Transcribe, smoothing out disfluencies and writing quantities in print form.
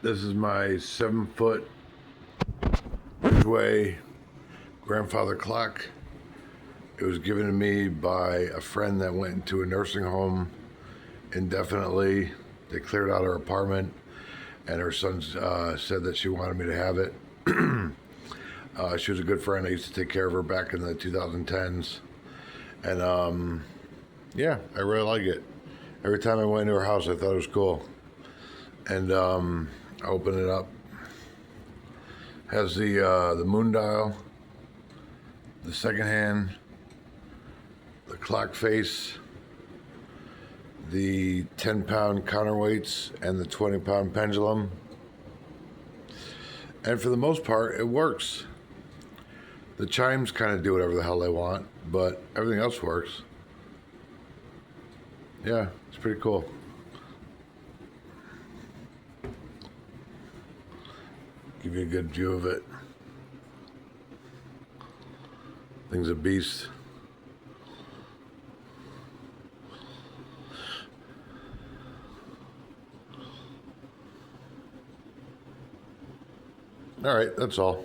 This is my 7-foot Ridgeway grandfather clock. It was given to me by a friend that went into a nursing home indefinitely. They cleared out her apartment, and her son said that she wanted me to have it. She was a good friend. I used to take care of her back in the 2010s. And yeah, I really like it. Every time I went into her house, I thought it was cool. And I open it up. Has the moon dial, the second hand, the clock face, the 10-pound counterweights, and the 20-pound pendulum. And for the most part, it works. The chimes kind of do whatever the hell they want, but everything else works. Yeah, it's pretty cool. Give you a good view of it. Thing's a beast. All right, that's all.